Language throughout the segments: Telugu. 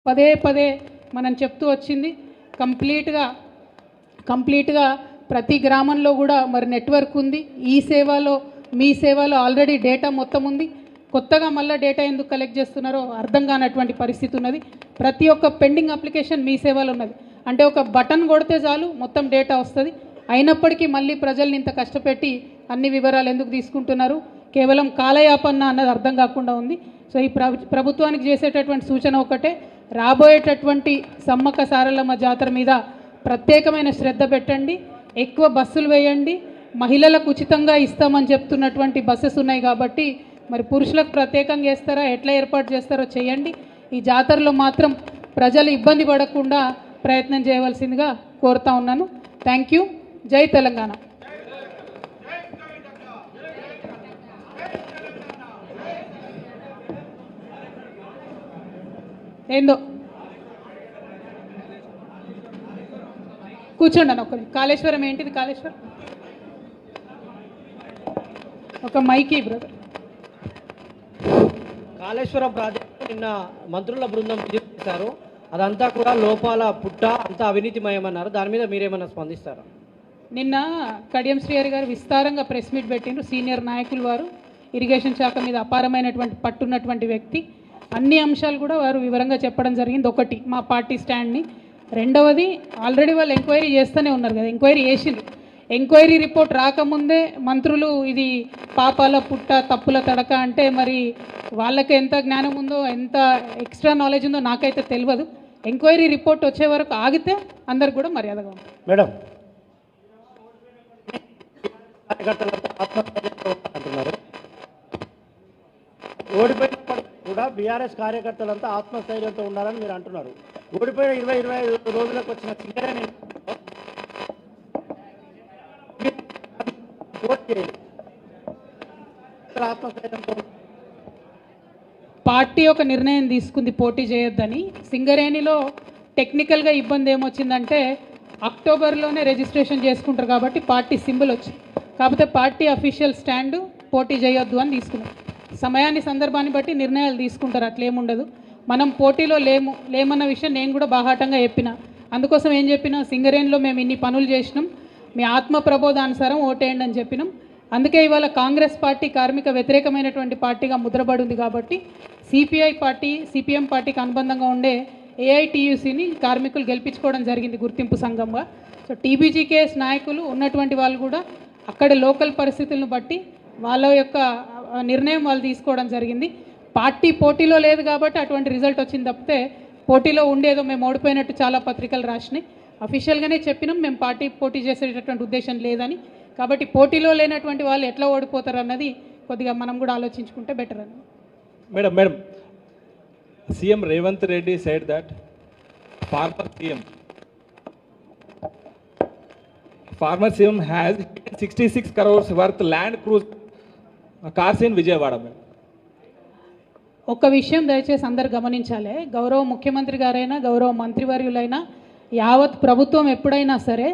పదే పదే మనం చెప్తూ వచ్చింది. కంప్లీట్గా ప్రతి గ్రామంలో కూడా మరి నెట్వర్క్ ఉంది. ఈ సేవలో మీ సేవలో ఆల్రెడీ డేటా మొత్తం ఉంది. కొత్తగా మళ్ళీ డేటా ఎందుకు కలెక్ట్ చేస్తున్నారో అర్థం కానటువంటి పరిస్థితి ఉన్నది. ప్రతి ఒక్క పెండింగ్ అప్లికేషన్ మీ సేవలో ఉన్నది. అంటే ఒక బటన్ కొడితే చాలు మొత్తం డేటా వస్తుంది. అయినప్పటికీ మళ్ళీ ప్రజల్ని ఇంత కష్టపెట్టి అన్ని వివరాలు ఎందుకు తీసుకుంటున్నారు? కేవలం కాలయాపన అన్నది అర్థం కాకుండా ఉంది. సో ఈ ప్రభుత్వానికి చేసేటటువంటి సూచన ఒకటే, రాబోయేటటువంటి సమ్మక్క సారలమ్మ జాతర మీద ప్రత్యేకమైన శ్రద్ధ పెట్టండి, ఎక్కువ బస్సులు వేయండి. మహిళలకు ఉచితంగా ఇస్తామని చెప్తున్నటువంటి బస్సెస్ ఉన్నాయి కాబట్టి మరి పురుషులకు ప్రత్యేకంగా చేస్తారా, ఎట్లా ఏర్పాటు చేస్తారో చేయండి. ఈ జాతరలో మాత్రం ప్రజలు ఇబ్బంది పడకుండా ప్రయత్నం చేయవలసిందిగా కోరుతా ఉన్నాను. Thank you. జై తెలంగాణ. ఏందో కూర్చోండి అన్న ఒకరి. కాళేశ్వరం ఏంటిది? కాళేశ్వరం ఒక మైకి బ్రదర్. కాళేశ్వరం ప్రాజెక్టు నిన్న మంత్రుల బృందం చేశారు. అదంతా కూడా లోపాల పుట్ట, అంతా అవినీతిమయమన్నారు. దాని మీద మీరేమన్నా స్పందిస్తారా? నిన్న కడియం శ్రీహరి గారు విస్తారంగా ప్రెస్ మీట్ పెట్టిండ్రు. సీనియర్ నాయకులు వారు, ఇరిగేషన్ శాఖ మీద అపారమైనటువంటి పట్టున్నటువంటి వ్యక్తి. అన్ని అంశాలు కూడా వారు వివరంగా చెప్పడం జరిగింది. ఒకటి మా పార్టీ స్టాండ్ని, రెండవది ఆల్రెడీ వాళ్ళు ఎంక్వైరీ చేస్తూనే ఉన్నారు కదా, ఎంక్వైరీ చేసిండ్రు. ఎంక్వైరీ రిపోర్ట్ రాకముందే మంత్రులు ఇది పాపాల పుట్ట తప్పుల తడక అంటే మరి వాళ్ళకి ఎంత జ్ఞానం ఉందో, ఎంత ఎక్స్ట్రా నాలెడ్జ్ ఉందో నాకైతే తెలియదు. ఎంక్వైరీ రిపోర్ట్ వచ్చే వరకు ఆగితే అందరికి కూడా మర్యాదగా ఉంటుంది. మేడం, అంటున్నారు ఓడిపోయినప్పుడు కూడా బీఆర్ఎస్ కార్యకర్తలంతా ఆత్మస్థైర్యంతో ఉండాలని మీరు అంటున్నారు. ఓడిపోయిన 20-25 రోజులకు వచ్చిన సింగరేణి ఆత్మస్థైర్యంతో పార్టీ ఒక నిర్ణయం తీసుకుంది పోటీ చేయొద్దని. సింగరేణిలో టెక్నికల్గా ఇబ్బంది ఏమొచ్చిందంటే అక్టోబర్లోనే రిజిస్ట్రేషన్ చేసుకుంటారు కాబట్టి పార్టీ సింబల్ వచ్చింది. కాకపోతే పార్టీ అఫీషియల్ స్టాండ్ పోటీ చేయొద్దు అని తీసుకున్నాం. సమయాన్ని సందర్భాన్ని బట్టి నిర్ణయాలు తీసుకుంటారు, అట్లేముండదు. మనం పోటీలో లేమన్న విషయం నేను కూడా బాహాటంగా చెప్పిన. అందుకోసం ఏం చెప్పినా, సింగరేణిలో మేము ఇన్ని పనులు చేసినాం, మీ ఆత్మ ప్రబోధానుసారం ఓటేయండి అని చెప్పినాం. అందుకే ఇవాళ కాంగ్రెస్ పార్టీ కార్మిక వ్యతిరేకమైనటువంటి పార్టీగా ముద్రపడింది కాబట్టి సిపిఎం పార్టీకి అనుబంధంగా ఉండే ఏఐటియుసిని కార్మికులు గెలిపించుకోవడం జరిగింది గుర్తింపు సంఘంగా. సో టీబీజీకేఎస్ నాయకులు ఉన్నటువంటి వాళ్ళు కూడా అక్కడ లోకల్ పరిస్థితులను బట్టి వాళ్ళ యొక్క నిర్ణయం వాళ్ళు తీసుకోవడం జరిగింది. పార్టీ పోటీలో లేదు కాబట్టి అటువంటి రిజల్ట్ వచ్చింది తప్పితే పోటీలో ఉండేదో మేము ఓడిపోయినట్టు చాలా పత్రికలు రాసినాయి. అఫీషియల్గానే చెప్పినాం మేము పార్టీ పోటీ చేసేటటువంటి ఉద్దేశం లేదని. కాబట్టి పోటీలో లేనటువంటి వాళ్ళు ఎట్లా ఓడిపోతారు అన్నది కొద్దిగా మనం కూడా ఆలోచించుకుంటే బెటర్ అని. Madam, CM Revanth Reddy said that farmer CM has 66 crores worth land cruise cars in Vijayawada. ఒక విషయం దయచేసి అందరు గమనించాలి. గౌరవ ముఖ్యమంత్రి గారైనా, గౌరవ మంత్రివర్యులైనా, యావత్ ప్రభుత్వం ఎప్పుడైనా సరే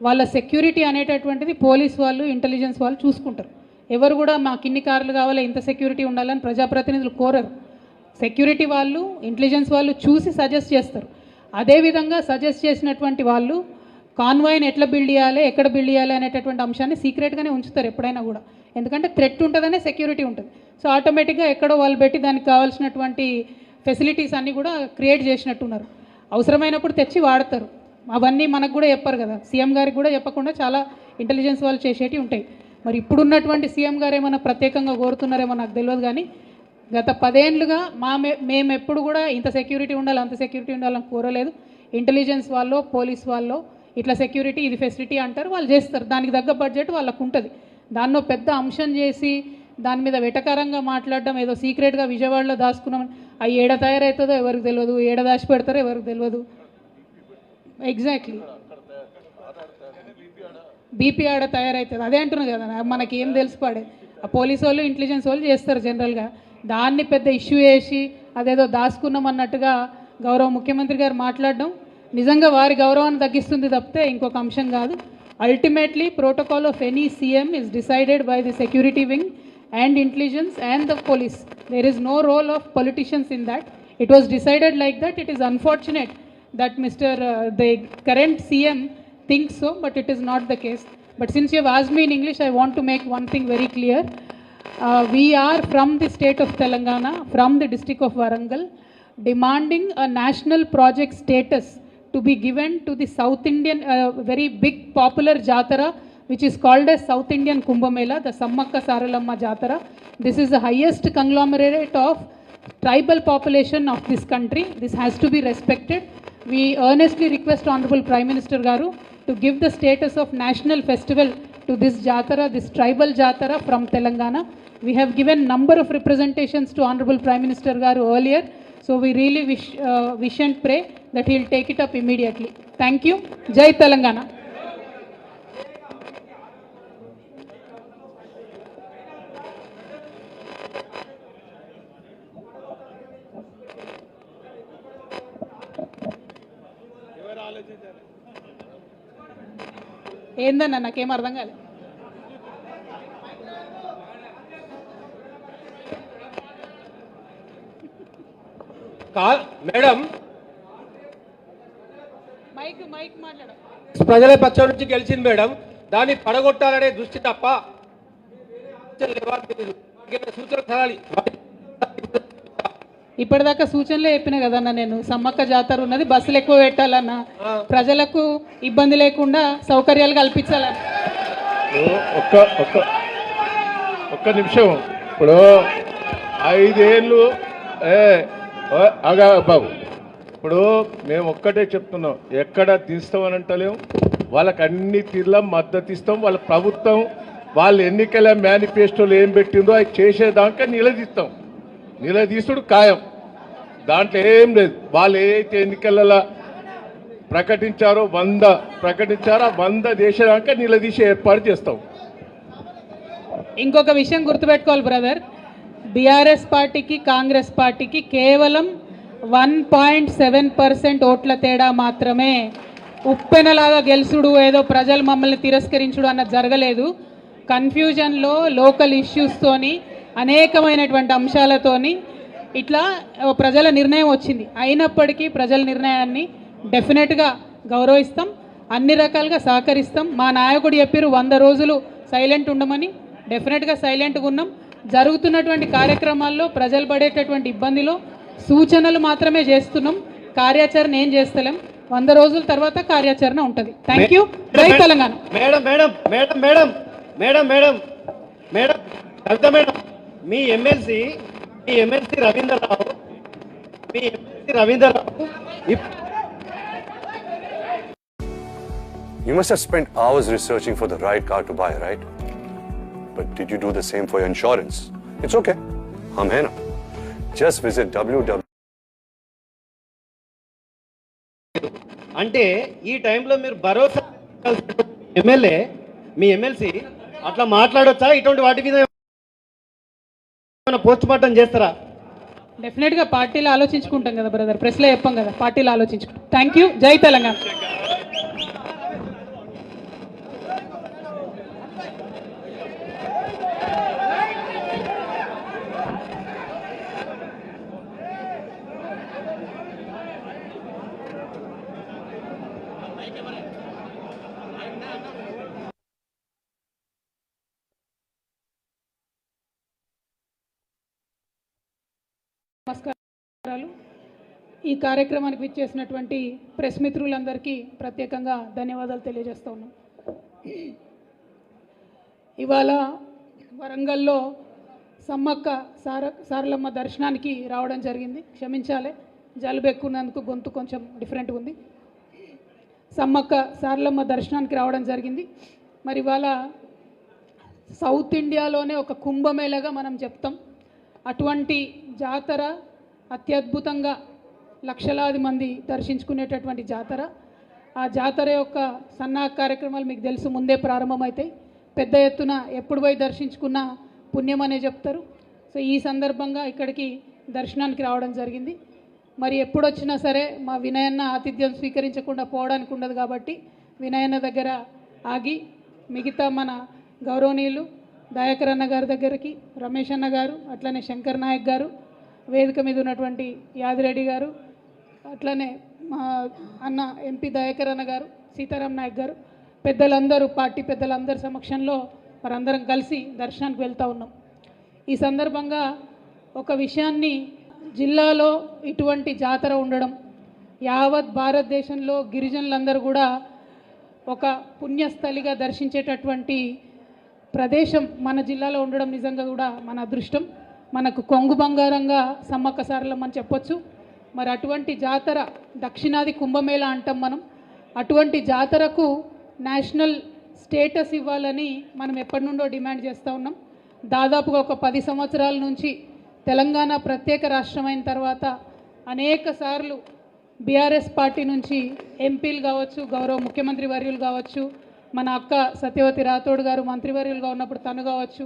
వాళ్ళ సెక్యూరిటీ అనేటటువంటిది పోలీస్ వాళ్ళు, ఇంటెలిజెన్స్ వాళ్ళు చూసుకుంటారు. ఎవరు కూడా మాకు ఇన్ని కార్లు కావాలి, ఇంత సెక్యూరిటీ ఉండాలని ప్రజాప్రతినిధులు కోరరు. సెక్యూరిటీ వాళ్ళు, ఇంటెలిజెన్స్ వాళ్ళు చూసి సజెస్ట్ చేస్తారు. అదేవిధంగా సజెస్ట్ చేసినటువంటి వాళ్ళు కాన్వాయ్ని ఎట్లా బిల్డ్ చేయాలి, ఎక్కడ బిల్డ్ చేయాలి అనేటటువంటి అంశాన్ని సీక్రెట్గానే ఉంచుతారు ఎప్పుడైనా కూడా. ఎందుకంటే థ్రెట్ ఉంటుందనే సెక్యూరిటీ ఉంటుంది. సో ఆటోమేటిక్గా ఎక్కడో వాళ్ళు పెట్టి దానికి కావాల్సినటువంటి ఫెసిలిటీస్ అన్నీ కూడా క్రియేట్ చేసినట్టున్నారు. అవసరమైనప్పుడు తెచ్చి వాడతారు. అవన్నీ మనకు కూడా చెప్పారు కదా, సీఎం గారికి కూడా చెప్పకుండా చాలా ఇంటెలిజెన్స్ వాళ్ళు చేసేటివి ఉంటాయి. మరి ఇప్పుడున్నటువంటి సీఎం గారు ఏమైనా ప్రత్యేకంగా కోరుతున్నారేమో నాకు తెలియదు. కానీ గత 10 ఏళ్ళుగా మేము ఎప్పుడు కూడా ఇంత సెక్యూరిటీ ఉండాలి, అంత సెక్యూరిటీ ఉండాలని కోరలేదు. ఇంటెలిజెన్స్ వాళ్ళు, పోలీస్ వాళ్ళు ఇట్లా సెక్యూరిటీ ఇది ఫెసిలిటీ అంటారు, వాళ్ళు చేస్తారు. దానికి తగ్గ బడ్జెట్ వాళ్ళకు ఉంటుంది. దాన్నో పెద్ద అంశం చేసి దాని మీద వెటకారంగా మాట్లాడడం, ఏదో సీక్రెట్గా విజయవాడలో దాచుకున్నామని, అవి ఏడ తయారవుతుందో ఎవరికి తెలియదు, ఏడ దాచి పెడతారో ఎవరికి తెలియదు. ఎగ్జాక్ట్లీ బీపీ ఆడ తయారవుతుంది. అదే అంటున్నారు కదా, మనకి ఏం తెలిసిపాడే. ఆ పోలీసు వాళ్ళు, ఇంటెలిజెన్స్ వాళ్ళు చేస్తారు జనరల్గా. దాన్ని పెద్ద ఇష్యూ చేసి అదేదో దాచుకున్నాం అన్నట్టుగా గౌరవ ముఖ్యమంత్రి గారు మాట్లాడడం నిజంగా వారి గౌరవాన్ని తగ్గిస్తుంది తప్పితే ఇంకొక అంశం కాదు. Ultimately protocol of any CM is decided by the security wing and intelligence and the police. There is no role of politicians in that. It was decided like that. It is unfortunate that the current CM thinks so, but it is not the case. But since you have asked me in English, I want to make one thing very clear. We are from the state of Telangana, from the district of Warangal, demanding a national project status to be given to the South Indian, very big popular Jatara, which is called as South Indian Kumbh Mela, the Sammakka Saralamma Jatara. This is the highest conglomerate of tribal population of this country. This has to be respected. We earnestly request Honorable Prime Minister Garu to give the status of national festival to this Jatara, this tribal Jatara from Telangana. We have given number of representations to Honorable Prime Minister Garu earlier. So we really wish and pray that he will take it up immediately. Thank you. Jai Telangana. ఏందన్నా నాకేం అర్థం కాలేదు. మేడం మైక్ మాట్లాడు. ప్రజల పక్షం నుంచి గెలిచింది మేడం, దాన్ని పడగొట్టాలనే దృష్టి తప్ప సూచన సరాలి. ఇప్పటిదాకా సూచనలే చెప్పిన కదన్నా నేను. సమ్మక్క జాతర ఉన్నది, బస్సులు ఎక్కువ పెట్టాలన్నా, ప్రజలకు ఇబ్బంది లేకుండా సౌకర్యాలు కల్పించాలన్నా. ఒక్క నిమిషం. ఇప్పుడు 5 ఏళ్ళు బాబు, ఇప్పుడు మేము ఒక్కటే చెప్తున్నాం, ఎక్కడ తీస్తామని అంటలేము. వాళ్ళకి అన్ని తీర్ల మద్దతు ఇస్తాం. వాళ్ళ ప్రభుత్వం వాళ్ళు ఎన్నికల మేనిఫెస్టోలు ఏం పెట్టిందో అది చేసేదాకా నిలదీస్తాం. నిలదీసుడు ఖాయం, దాంట్లో ఏం లేదు. వాళ్ళు ఏదైతే ఎన్నికలలో ప్రకటించారో 100 ప్రకటించారో 100 దేశాక నిలదీసే ఏర్పాటు చేస్తాం. ఇంకొక విషయం గుర్తుపెట్టుకోవాలి బ్రదర్, బీఆర్ఎస్ పార్టీకి కాంగ్రెస్ పార్టీకి కేవలం 1.7% ఓట్ల తేడా మాత్రమే. ఉప్పెనలాగా గెలుసుడు, ఏదో ప్రజలు మమ్మల్ని తిరస్కరించుడు అన్నది జరగలేదు. కన్ఫ్యూజన్లో లోకల్ ఇష్యూస్తోని అనేకమైనటువంటి అంశాలతోని ఇట్లా ప్రజల నిర్ణయం వచ్చింది. అయినప్పటికీ ప్రజల నిర్ణయాన్ని డెఫినెట్గా గౌరవిస్తాం, అన్ని రకాలుగా సహకరిస్తాం. మా నాయకుడు చెప్పారు 100 రోజులు సైలెంట్ ఉండమని. డెఫినెట్గా సైలెంట్గా ఉన్నాం. జరుగుతున్నటువంటి కార్యక్రమాల్లో ప్రజలు పడేటటువంటి ఇబ్బందిలో సూచనలు మాత్రమే చేస్తున్నాం, కార్యాచరణ ఏం చేస్తలేం. 100 రోజుల తర్వాత కార్యాచరణ ఉంటుంది. Thank you. జై Telangana. Madam madam madam madam madam madam madam Kavitha madam, మీ MLC Ravindra Rao You must have spent hours researching for the right car to buy, right? But did you do the same for your insurance? It's okay. Hum hai na. Just visit www. అంటే ఈ టైంలో మీరు భరోసా ఎమ్మెల్యే, మీ ఎమ్మెల్సీ అట్లా మాట్లాడొచ్చా? ఇటువంటి వాటి మీద పోస్ట్ మార్టం చేస్తారా? డెఫినెట్గా పార్టీలో ఆలోచించుకుంటాం కదా బ్రదర్, ప్రెస్లో చెప్పాం కదా, పార్టీలో ఆలోచించుకుంటాం. Thank you. జై తెలంగాణ. నమస్కారాలు. ఈ కార్యక్రమానికి విచ్చేసినటువంటి ప్రెస్ మిత్రులందరికీ ప్రత్యేకంగా ధన్యవాదాలు తెలియజేస్తూ ఉన్నాం. ఇవాళ వరంగల్లో సమ్మక్క సారలమ్మ దర్శనానికి రావడం జరిగింది. క్షమించాలి, జలుబు ఎక్కున్నందుకు గొంతు కొంచెం డిఫరెంట్గా ఉంది. సమ్మక్క సారలమ్మ దర్శనానికి రావడం జరిగింది. మరి ఇవాళ సౌత్ ఇండియాలోనే ఒక కుంభమేళగా మనం చెప్తాం. అటువంటి జాతర అత్యద్భుతంగా లక్షలాది మంది దర్శించుకునేటటువంటి జాతర. ఆ జాతర యొక్క సన్నాహ కార్యక్రమాలు మీకు తెలుసు, ముందే ప్రారంభమవుతాయి. పెద్ద ఎత్తున ఎప్పుడు పోయి దర్శించుకున్న పుణ్యం అనే చెప్తారు. సో ఈ సందర్భంగా ఇక్కడికి దర్శనానికి రావడం జరిగింది. మరి ఎప్పుడు వచ్చినా సరే మా వినయన్న ఆతిథ్యం స్వీకరించకుండా పోవడానికి ఉండదు కాబట్టి వినయన్న దగ్గర ఆగి మిగతా మన గౌరవనీయులు దయాకర్ అన్న గారి దగ్గరికి, రమేష్ అన్న గారు, అట్లనే శంకర్ నాయక్ గారు, వేదిక మీద ఉన్నటువంటి యాదిరెడ్డి గారు, అట్లనే మా అన్న ఎంపీ దయాకర్ అన్న గారు, సీతారాం నాయక్ గారు, పెద్దలందరూ పార్టీ పెద్దలందరి సమక్షంలో మరందరం కలిసి దర్శనానికి వెళ్తూ ఉన్నాం. ఈ సందర్భంగా ఒక విషయాన్ని, జిల్లాలో ఇటువంటి జాతర ఉండడం, యావత్ భారతదేశంలో గిరిజనులందరూ కూడా ఒక పుణ్యస్థలిగా దర్శించేటటువంటి ప్రదేశం మన జిల్లాలో ఉండడం నిజంగా కూడా మన అదృష్టం. మనకు కొంగు బంగారంగా సమ్మక్క సారలమ్మ అని చెప్పొచ్చు. మరి అటువంటి జాతర దక్షిణాది కుంభమేళ అంటాం మనం. అటువంటి జాతరకు నేషనల్ స్టేటస్ ఇవ్వాలని మనం ఎప్పటి నుండో డిమాండ్ చేస్తూ ఉన్నాం. దాదాపుగా ఒక 10 సంవత్సరాల నుంచి తెలంగాణ ప్రత్యేక రాష్ట్రమైన తర్వాత అనేక సార్లు బీఆర్ఎస్ పార్టీ నుంచి ఎంపీలు కావచ్చు, గౌరవ ముఖ్యమంత్రి వర్యులు కావచ్చు, మన అక్క సత్యవతి రాథోడ్ గారు మంత్రివర్యులుగా ఉన్నప్పుడు తను కావచ్చు,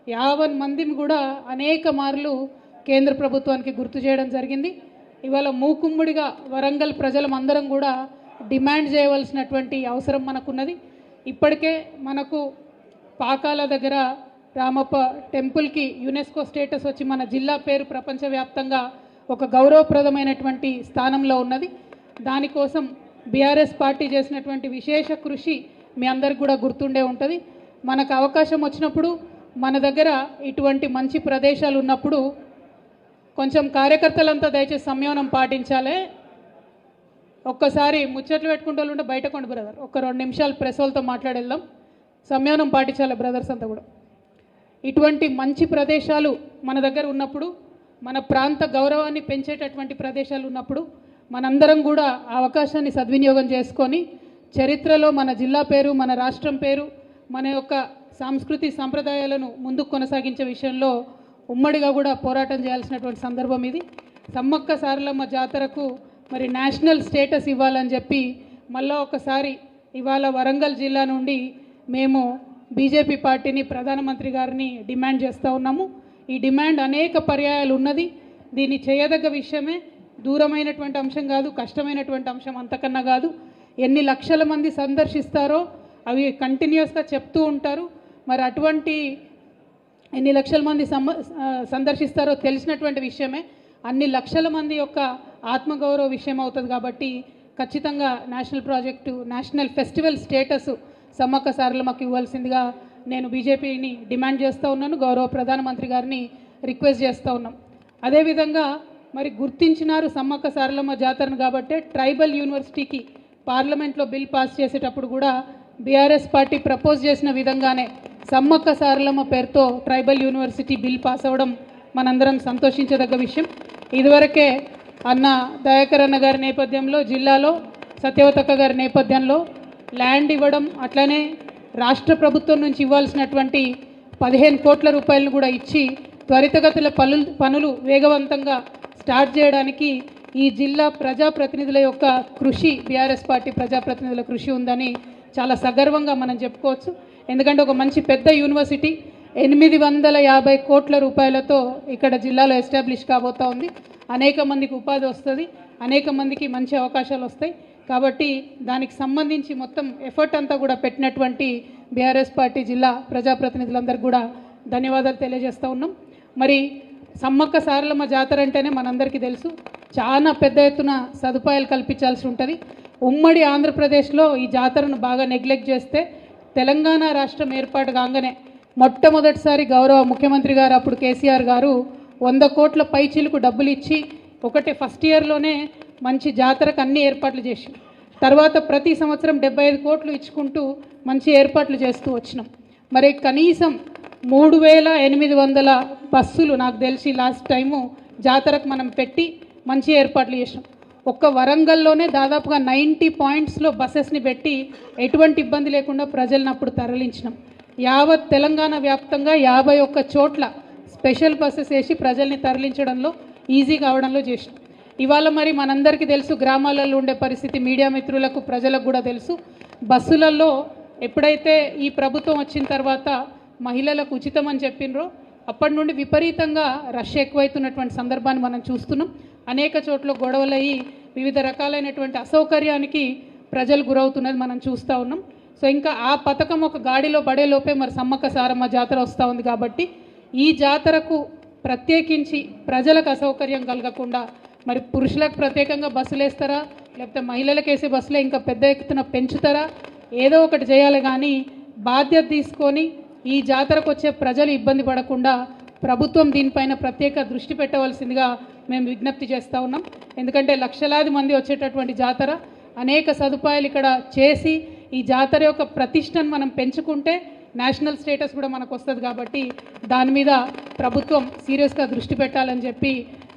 50 మందిని కూడా అనేక మార్లు కేంద్ర ప్రభుత్వానికి గుర్తు చేయడం జరిగింది. ఇవాళ మూకుమ్మడిగా వరంగల్ ప్రజలందరం కూడా డిమాండ్ చేయవలసినటువంటి అవసరం మనకున్నది. ఇప్పటికే మనకు పాకాల దగ్గర రామప్ప టెంపుల్కి యునెస్కో స్టేటస్ వచ్చి మన జిల్లా పేరు ప్రపంచవ్యాప్తంగా ఒక గౌరవప్రదమైనటువంటి స్థానంలో ఉన్నది. దానికోసం బీఆర్ఎస్ పార్టీ చేసినటువంటి విశేష కృషి మీ అందరికి కూడా గుర్తుండే ఉంటుంది. మనకు అవకాశం వచ్చినప్పుడు, మన దగ్గర ఇటువంటి మంచి ప్రదేశాలు ఉన్నప్పుడు కొంచెం కార్యకర్తలంతా దయచేసి సంయమనం పాటించాలి. ఒక్కసారి ముచ్చట్లు పెట్టుకుంటూ ఉంటే బయట కొండ బ్రదర్, ఒక 2 నిమిషాలు ప్రెస్ వాళ్ళతో మాట్లాడేద్దాం. సంయమనం పాటించాలి బ్రదర్స్ అంతా కూడా. ఇటువంటి మంచి ప్రదేశాలు మన దగ్గర ఉన్నప్పుడు, మన ప్రాంత గౌరవాన్ని పెంచేటటువంటి ప్రదేశాలు ఉన్నప్పుడు మనందరం కూడా ఆ అవకాశాన్ని సద్వినియోగం చేసుకొని చరిత్రలో మన జిల్లా పేరు, మన రాష్ట్రం పేరు, మన యొక్క సంస్కృతి సంప్రదాయాలను ముందుకు కొనసాగించే విషయంలో ఉమ్మడిగా కూడా పోరాటం చేయాల్సినటువంటి సందర్భం ఇది. సమ్మక్క సారలమ్మ జాతరకు మరి నేషనల్ స్టేటస్ ఇవ్వాలని చెప్పి మళ్ళీ ఒకసారి ఇవాళ వరంగల్ జిల్లా నుండి మేము బీజేపీ పార్టీని, ప్రధానమంత్రి గారిని డిమాండ్ చేస్తూ ఉన్నాము. ఈ డిమాండ్ అనేక పర్యాయాలు ఉన్నది. దీన్ని చేయదగ్గ విషయమే, దూరమైనటువంటి అంశం కాదు, కష్టమైనటువంటి అంశం అంతకన్నా కాదు. ఎన్ని లక్షల మంది సందర్శిస్తారో అవి కంటిన్యూస్గా చెప్తూ ఉంటారు. మరి అటువంటి ఎన్ని లక్షల మంది సందర్శిస్తారో తెలిసినటువంటి విషయమే. అన్ని లక్షల మంది యొక్క ఆత్మగౌరవ విషయం అవుతుంది. కాబట్టి ఖచ్చితంగా national project, national festival status Sammakka సారలమ్మకి ఇవ్వాల్సిందిగా నేను బీజేపీని డిమాండ్ చేస్తూ ఉన్నాను. గౌరవ ప్రధానమంత్రి గారిని రిక్వెస్ట్ చేస్తూ ఉన్నాం. అదేవిధంగా మరి గుర్తించినారు సమ్మక్క సారలమ్మ జాతరను కాబట్టి ట్రైబల్ యూనివర్సిటీకి పార్లమెంట్లో బిల్ పాస్ చేసేటప్పుడు కూడా బీఆర్ఎస్ పార్టీ ప్రపోజ్ చేసిన విధంగానే సమ్మక్క సారలమ్మ పేరుతో ట్రైబల్ యూనివర్సిటీ బిల్ పాస్ అవ్వడం మనందరం సంతోషించదగ్గ విషయం. ఇదివరకే అన్న దయాకర్ అన్న గారి నేపథ్యంలో, జిల్లాలో సత్యవతక్క గారి నేపథ్యంలో ల్యాండ్ ఇవ్వడం, అట్లనే రాష్ట్ర ప్రభుత్వం నుంచి ఇవ్వాల్సినటువంటి 15 కోట్ల రూపాయలను కూడా ఇచ్చి త్వరితగతిన పనులు వేగవంతంగా స్టార్ట్ చేయడానికి ఈ జిల్లా ప్రజాప్రతినిధుల యొక్క కృషి, బీఆర్ఎస్ పార్టీ ప్రజాప్రతినిధుల కృషి ఉందని చాలా సగర్వంగా మనం చెప్పుకోవచ్చు. ఎందుకంటే ఒక మంచి పెద్ద యూనివర్సిటీ 850 కోట్ల రూపాయలతో ఇక్కడ జిల్లాలో ఎస్టాబ్లిష్ కాబోతూ ఉంది. అనేక మందికి ఉపాధి వస్తుంది, అనేక మందికి మంచి అవకాశాలు వస్తాయి. కాబట్టి దానికి సంబంధించి మొత్తం ఎఫర్ట్ అంతా కూడా పెట్టినటువంటి బీఆర్ఎస్ పార్టీ జిల్లా ప్రజాప్రతినిధులందరికీ కూడా ధన్యవాదాలు తెలియజేస్తూ ఉన్నాం. మరి సమ్మక్క సారలమ్మ జాతర అంటేనే మనందరికీ తెలుసు, చాలా పెద్ద ఎత్తున సదుపాయాలు కల్పించాల్సి ఉంటుంది. ఉమ్మడి ఆంధ్రప్రదేశ్లో ఈ జాతరను బాగా నెగ్లెక్ట్ చేస్తే తెలంగాణ రాష్ట్రం ఏర్పాటు కాగానే మొట్టమొదటిసారి గౌరవ ముఖ్యమంత్రి గారు అప్పుడు కేసీఆర్ గారు 100 కోట్ల పైచీలకు డబ్బులు ఇచ్చి ఒకటే ఫస్ట్ ఇయర్లోనే మంచి జాతరకు అన్ని ఏర్పాట్లు చేసి, తర్వాత ప్రతి సంవత్సరం 75 కోట్లు ఇచ్చుకుంటూ మంచి ఏర్పాట్లు చేస్తూ వచ్చినాం. మరి కనీసం 3800 బస్సులు నాకు తెలిసి లాస్ట్ టైము జాతరకు మనం పెట్టి మంచి ఏర్పాట్లు చేసినాం. ఒక్క వరంగల్లోనే దాదాపుగా 90 పాయింట్స్లో బస్సెస్ని పెట్టి ఎటువంటి ఇబ్బంది లేకుండా ప్రజలను అప్పుడు తరలించినాం. యావత్ తెలంగాణ వ్యాప్తంగా 51 చోట్ల స్పెషల్ బస్సెస్ వేసి ప్రజల్ని తరలించడంలో ఈజీ కావడంలో చేసినాం. ఇవాళ మరి మనందరికీ తెలుసు, గ్రామాలలో ఉండే పరిస్థితి మీడియా మిత్రులకు, ప్రజలకు కూడా తెలుసు. బస్సులలో ఎప్పుడైతే ఈ ప్రభుత్వం వచ్చిన తర్వాత మహిళలకు ఉచితం అని చెప్పినరో అప్పటి నుండి విపరీతంగా రష్ ఎక్కువైతున్నటువంటి సందర్భాన్ని మనం చూస్తున్నాం. అనేక చోట్ల గొడవలయ్యి వివిధ రకాలైనటువంటి అసౌకర్యానికి ప్రజలు గురవుతున్నది మనం చూస్తూ ఉన్నాం. సో ఇంకా ఆ పథకం ఒక గాడిలో పడేలోపే మరి సమ్మక్క సారమ్మ జాతర వస్తూ ఉంది. కాబట్టి ఈ జాతరకు ప్రత్యేకించి ప్రజలకు అసౌకర్యం కలగకుండా మరి పురుషులకు ప్రత్యేకంగా బస్సులు వేస్తారా, లేకపోతే మహిళలకు వేసే బస్సులే ఇంకా పెద్ద ఎత్తున పెంచుతారా, ఏదో ఒకటి చేయాలి. కానీ బాధ్యత తీసుకొని ఈ జాతరకు వచ్చే ప్రజలు ఇబ్బంది పడకుండా ప్రభుత్వం దీనిపైన ప్రత్యేక దృష్టి పెట్టవలసిందిగా మేము విజ్ఞప్తి చేస్తూ ఉన్నాం. ఎందుకంటే లక్షలాది మంది వచ్చేటటువంటి జాతర, అనేక సదుపాయాలు ఇక్కడ చేసి ఈ జాతర యొక్క ప్రతిష్టను మనం పెంచుకుంటే నేషనల్ స్టేటస్ కూడా మనకు వస్తుంది. కాబట్టి దాని మీద ప్రభుత్వం సీరియస్గా దృష్టి పెట్టాలని చెప్పి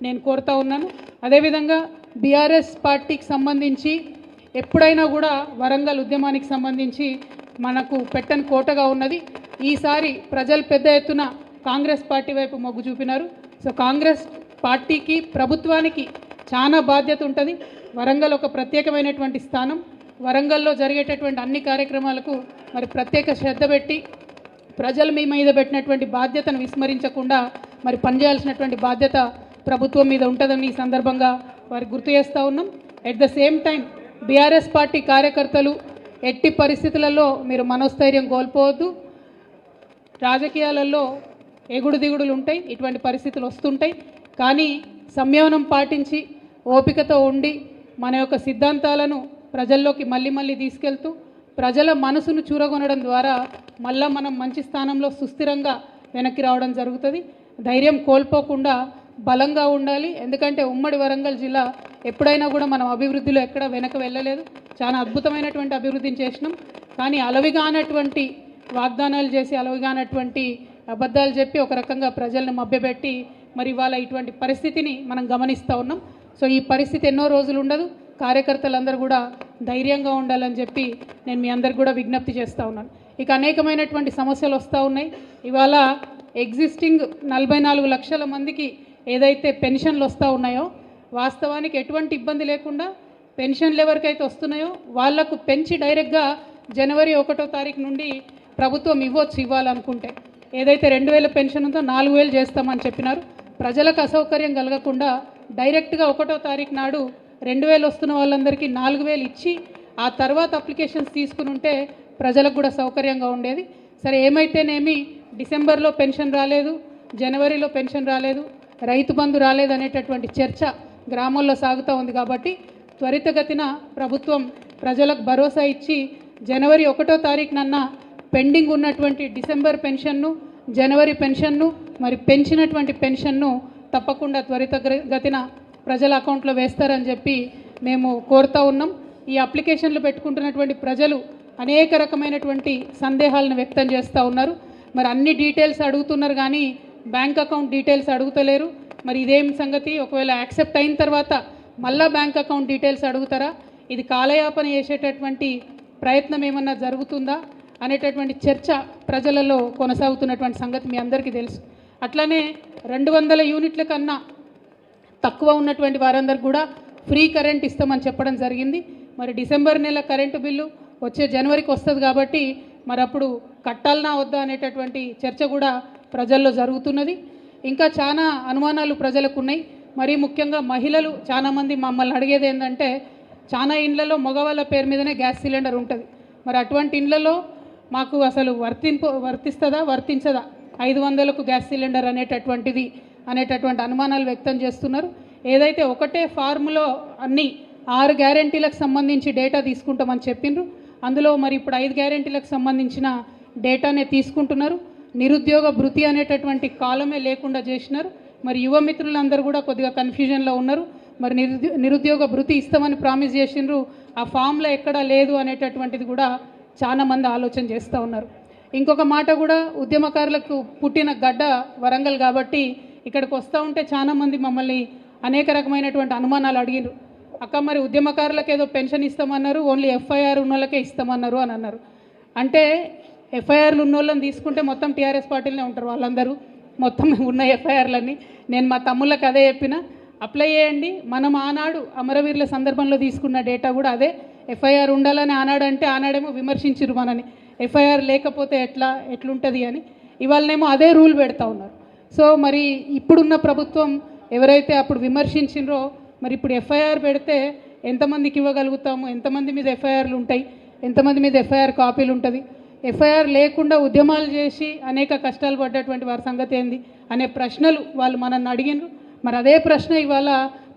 నేను కోరుతా ఉన్నాను. అదేవిధంగా బీఆర్ఎస్ పార్టీకి సంబంధించి ఎప్పుడైనా కూడా వరంగల్ ఉద్యమానికి సంబంధించి మనకు పెట్టని కోటగా ఉన్నది. ఈసారి ప్రజలు పెద్ద ఎత్తున కాంగ్రెస్ పార్టీ వైపు మొగ్గు చూపినారు. సో కాంగ్రెస్ పార్టీకి ప్రభుత్వానికి చాలా బాధ్యత ఉంటుంది. వరంగల్ ఒక ప్రత్యేకమైనటువంటి స్థానం. వరంగల్లో జరిగేటటువంటి అన్ని కార్యక్రమాలకు మరి ప్రత్యేక శ్రద్ధ పెట్టి ప్రజలు మీ మీద పెట్టినటువంటి బాధ్యతను విస్మరించకుండా మరి పనిచేయాల్సినటువంటి బాధ్యత ప్రభుత్వం మీద ఉంటుందని ఈ సందర్భంగా వారికి గుర్తు చేస్తూ ఉన్నాం. At the same time BRS party కార్యకర్తలు ఎట్టి పరిస్థితులలో మీరు మనోస్థైర్యం కోల్పోవద్దు. రాజకీయాలలో ఎగుడు దిగుడులు ఉంటాయి, ఇటువంటి పరిస్థితులు వస్తుంటాయి. కానీ సంయమనం పాటించి ఓపికతో ఉండి మన యొక్క సిద్ధాంతాలను ప్రజల్లోకి మళ్ళీ తీసుకెళ్తూ ప్రజల మనసును చూరగొనడం ద్వారా మళ్ళా మనం మంచి స్థానంలో సుస్థిరంగా వెనక్కి రావడం జరుగుతుంది. ధైర్యం కోల్పోకుండా బలంగా ఉండాలి. ఎందుకంటే ఉమ్మడి వరంగల్ జిల్లా ఎప్పుడైనా కూడా మనం అభివృద్ధిలో ఎక్కడ వెనక వెళ్ళలేదు. చాలా అద్భుతమైనటువంటి అభివృద్ధిని చేసినాం. కానీ అలవిగానటువంటి వాగ్దానాలు చేసి అలవిగానటువంటి అబద్ధాలు చెప్పి ఒక రకంగా ప్రజల్ని మభ్యపెట్టి మరి ఇవాళ ఇటువంటి పరిస్థితిని మనం గమనిస్తూ ఉన్నాం. సో ఈ పరిస్థితి ఎన్నో రోజులు ఉండదు. కార్యకర్తలందరూ కూడా ధైర్యంగా ఉండాలని చెప్పి నేను మీ అందరికి కూడా విజ్ఞప్తి చేస్తూ ఉన్నాను. ఇక అనేకమైనటువంటి సమస్యలు వస్తూ ఉన్నాయి. ఇవాళ ఎగ్జిస్టింగ్ 44 లక్షల మందికి ఏదైతే పెన్షన్లు వస్తూ ఉన్నాయో వాస్తవానికి ఎటువంటి ఇబ్బంది లేకుండా పెన్షన్లు ఎవరికైతే వస్తున్నాయో వాళ్లకు పెంచి డైరెక్ట్గా జనవరి 1వ తారీఖు నుండి ప్రభుత్వం ఇవ్వాలనుకుంటే ఏదైతే 2000 పెన్షన్ ఉందో 4000 చేస్తామని చెప్పినారు. ప్రజలకు అసౌకర్యం కలగకుండా డైరెక్ట్గా 1వ తారీఖు నాడు 2000 వస్తున్న వాళ్ళందరికీ 4000 ఇచ్చి ఆ తర్వాత అప్లికేషన్స్ తీసుకుని ఉంటే ప్రజలకు కూడా సౌకర్యంగా ఉండేది. సరే ఏమైతేనేమి డిసెంబర్లో పెన్షన్ రాలేదు, జనవరిలో పెన్షన్ రాలేదు, రైతు బంధు రాలేదు అనేటటువంటి చర్చ గ్రామాల్లో సాగుతూ ఉంది. కాబట్టి త్వరితగతిన ప్రభుత్వం ప్రజలకు భరోసా ఇచ్చి జనవరి 1వ తారీఖునన్నా పెండింగ్ ఉన్నటువంటి డిసెంబర్ పెన్షన్ను, జనవరి పెన్షన్ను మరి పెంచినటువంటి పెన్షన్ను తప్పకుండా త్వరితగతిన ప్రజల అకౌంట్లో వేస్తారని చెప్పి మేము కోరుతూ ఉన్నాం. ఈ అప్లికేషన్లు పెట్టుకుంటున్నటువంటి ప్రజలు అనేక రకమైనటువంటి సందేహాలను వ్యక్తం చేస్తూ ఉన్నారు. మరి అన్ని డీటెయిల్స్ అడుగుతున్నారు కానీ బ్యాంక్ అకౌంట్ డీటెయిల్స్ అడుగుతలేరు. మరి ఇదేం సంగతి? ఒకవేళ యాక్సెప్ట్ అయిన తర్వాత మళ్ళా బ్యాంక్ అకౌంట్ డీటెయిల్స్ అడుగుతారా? ఇది కాలయాపన చేసేటటువంటి ప్రయత్నం ఏమన్నా జరుగుతుందా అనేటటువంటి చర్చ ప్రజలలో కొనసాగుతున్నటువంటి సంగతి మీ అందరికీ తెలుసు. అట్లనే 200 యూనిట్ల కన్నా తక్కువ ఉన్నటువంటి వారందరికీ కూడా ఫ్రీ కరెంట్ ఇస్తామని చెప్పడం జరిగింది. మరి డిసెంబర్ నెల కరెంటు బిల్లు వచ్చే జనవరికి వస్తుంది కాబట్టి మరి అప్పుడు కట్టాలనా వద్దా అనేటటువంటి చర్చ కూడా ప్రజల్లో జరుగుతున్నది. ఇంకా చాలా అనుమానాలు ప్రజలకు ఉన్నాయి. మరీ ముఖ్యంగా మహిళలు చాలామంది మమ్మల్ని అడిగేది ఏంటంటే చాలా ఇండ్లలో మగవాళ్ళ పేరు మీదనే గ్యాస్ సిలిండర్ ఉంటుంది. మరి అటువంటి ఇండ్లలో మాకు అసలు వర్తించదా 500కు గ్యాస్ సిలిండర్ అనేటటువంటి అనుమానాలు వ్యక్తం చేస్తున్నారు. ఏదైతే ఒకటే ఫార్ములో అన్ని 6 గ్యారెంటీలకు సంబంధించి డేటా తీసుకుంటామని చెప్పిండ్రు. అందులో మరి ఇప్పుడు 5 గ్యారెంటీలకు సంబంధించిన డేటానే తీసుకుంటున్నారు. నిరుద్యోగ భృతి అనేటటువంటి కాలమే లేకుండా చేసినారు. మరి యువ మిత్రులందరూ కూడా కొద్దిగా కన్ఫ్యూజన్లో ఉన్నారు. మరి నిరుద్యోగ భృతి ఇస్తామని ప్రామిస్ చేసిండ్రు, ఆ ఫామ్లో ఎక్కడా లేదు అనేటటువంటిది కూడా చాలామంది ఆలోచన చేస్తూ ఉన్నారు. ఇంకొక మాట కూడా, ఉద్యమకారులకు పుట్టిన గడ్డ వరంగల్ కాబట్టి ఇక్కడికి వస్తూ ఉంటే చాలామంది మమ్మల్ని అనేక రకమైనటువంటి అనుమానాలు అడిగినారు. అక్క మరి ఉద్యమకారులకు ఏదో పెన్షన్ ఇస్తామన్నారు, ఓన్లీ ఎఫ్ఐఆర్ ఉన్న వాళ్ళకే ఇస్తామన్నారు అని అన్నారు. అంటే ఎఫ్ఐఆర్లు ఉన్న వాళ్ళని తీసుకుంటే మొత్తం టీఆర్ఎస్ పార్టీలోనే ఉంటారు వాళ్ళందరూ, మొత్తం ఉన్న ఎఫ్ఐఆర్లన్నీ. నేను మా తమ్ముళ్ళకి అదే చెప్పిన, అప్లై చేయండి. మనం ఆనాడు అమరవీరుల సందర్భంలో తీసుకున్న డేటా కూడా అదే. ఎఫ్ఐఆర్ ఉండాలని ఆనాడు అంటే ఆనాడేమో విమర్శించారు మనని, ఎఫ్ఐఆర్ లేకపోతే ఎట్లుంటుంది అని. ఇవాళనేమో అదే రూల్ పెడతా ఉన్నారు. సో మరి ఇప్పుడున్న ప్రభుత్వం ఎవరైతే అప్పుడు విమర్శించిండ్రో మరి ఇప్పుడు ఎఫ్ఐఆర్ పెడితే ఎంతమందికి ఇవ్వగలుగుతాము, ఎంతమంది మీద ఎఫ్ఐఆర్లు ఉంటాయి, ఎంతమంది మీద ఎఫ్ఐఆర్ కాపీలు ఉంటుంది. ఎఫ్ఐఆర్ లేకుండా ఉద్యమాలు చేసి అనేక కష్టాలు పడ్డటువంటి వారి సంగతి ఏంది అనే ప్రశ్నలు వాళ్ళు మనల్ని అడిగినారు. మరి అదే ప్రశ్న ఇవాళ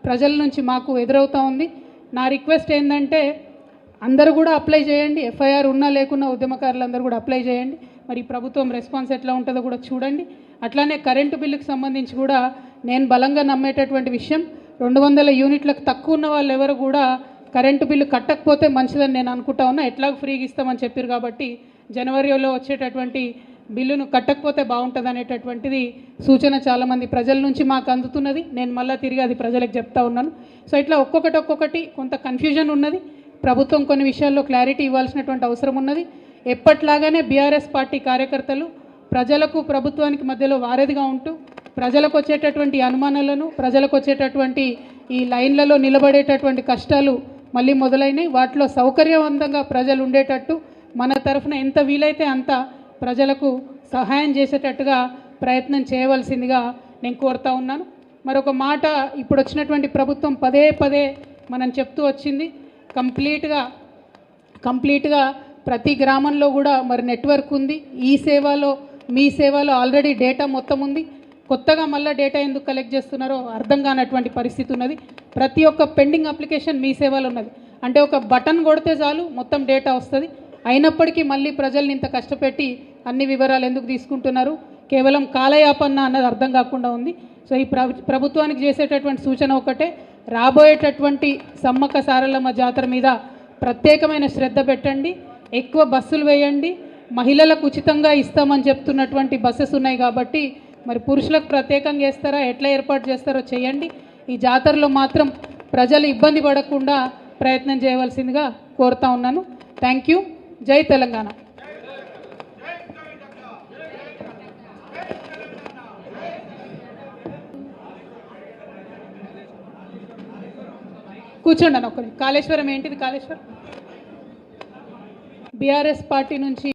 ప్రజల నుంచి మాకు ఎదురవుతూ ఉంది. నా రిక్వెస్ట్ ఏంటంటే అందరూ కూడా అప్లై చేయండి. ఎఫ్ఐఆర్ ఉన్నా లేకున్నా ఉద్యమకారులందరూ కూడా అప్లై చేయండి. మరి ప్రభుత్వం రెస్పాన్స్ ఎట్లా ఉంటుందో కూడా చూడండి. అట్లానే కరెంటు బిల్లుకు సంబంధించి కూడా నేను బలంగా నమ్మేటటువంటి విషయం 200 యూనిట్లకు తక్కువ ఉన్న వాళ్ళు ఎవరు కూడా కరెంటు బిల్లు కట్టకపోతే మంచిదని నేను అనుకుంటా ఉన్నా. ఎట్లాగో ఫ్రీగా ఇస్తామని చెప్పారు కాబట్టి జనవరిలో వచ్చేటటువంటి బిల్లును కట్టకపోతే బాగుంటుంది అనేటటువంటిది సూచన చాలామంది ప్రజల నుంచి మాకు అందుతున్నది. నేను మళ్ళీ తిరిగి అది ప్రజలకు చెప్తా ఉన్నాను. సో ఇట్లా ఒక్కొక్కటి కొంత కన్ఫ్యూజన్ ఉన్నది. ప్రభుత్వం కొన్ని విషయాల్లో క్లారిటీ ఇవ్వాల్సినటువంటి అవసరం ఉన్నది. ఎప్పట్లాగానే బీఆర్ఎస్ పార్టీ కార్యకర్తలు ప్రజలకు ప్రభుత్వానికి మధ్యలో వారధిగా ఉంటూ ప్రజలకు వచ్చేటటువంటి అనుమానాలను, ప్రజలకు వచ్చేటటువంటి ఈ లైన్లలో నిలబడేటటువంటి కష్టాలు మళ్ళీ మొదలైనవి. వాటిలో సౌకర్యవంతంగా ప్రజలు ఉండేటట్టు మన తరఫున ఎంత వీలైతే అంత ప్రజలకు సహాయం చేసేటట్టుగా ప్రయత్నం చేయవలసిందిగా నేను కోరుతా ఉన్నాను. మరొక మాట, ఇప్పుడు వచ్చినటువంటి ప్రభుత్వం పదే మనం చెప్తూ వచ్చింది, కంప్లీట్గా ప్రతి గ్రామంలో కూడా మరి నెట్వర్క్ ఉంది. ఈ సేవలో మీ సేవలో ఆల్రెడీ డేటా మొత్తం ఉంది. కొత్తగా మళ్ళీ డేటా ఎందుకు కలెక్ట్ చేస్తున్నారో అర్థం కానటువంటి పరిస్థితి ఉన్నది. ప్రతి ఒక్క పెండింగ్ అప్లికేషన్ మీ సేవలో ఉన్నది. అంటే ఒక బటన్ కొడితే చాలు మొత్తం డేటా వస్తుంది. అయినప్పటికీ మళ్ళీ ప్రజల్ని ఇంత కష్టపెట్టి అన్ని వివరాలు ఎందుకు తీసుకుంటున్నారు? కేవలం కాలయాపన అన్నది అర్థం కాకుండా ఉంది. సో ఈ ప్రభుత్వానికి చేసేటటువంటి సూచన ఒకటే, రాబోయేటటువంటి సమ్మక్క సారలమ్మ జాతర మీద ప్రత్యేకమైన శ్రద్ధ పెట్టండి, ఎక్కువ బస్సులు వేయండి. మహిళలకు ఉచితంగా ఇస్తామని చెప్తున్నటువంటి బస్సెస్ ఉన్నాయి కాబట్టి మరి పురుషులకు ప్రత్యేకంగా చేస్తారా, ఎట్లా ఏర్పాటు చేస్తారో చేయండి. ఈ జాతరలో మాత్రం ప్రజలు ఇబ్బంది పడకుండా ప్రయత్నం చేయవలసిందిగా కోరుతా ఉన్నాను. Thank you. జై తెలంగాణ. కూర్చోండి అన్న ఒక్కరి. కాళేశ్వరం ఏంటిది? కాళేశ్వరం బీఆర్ఎస్ పార్టీ నుంచి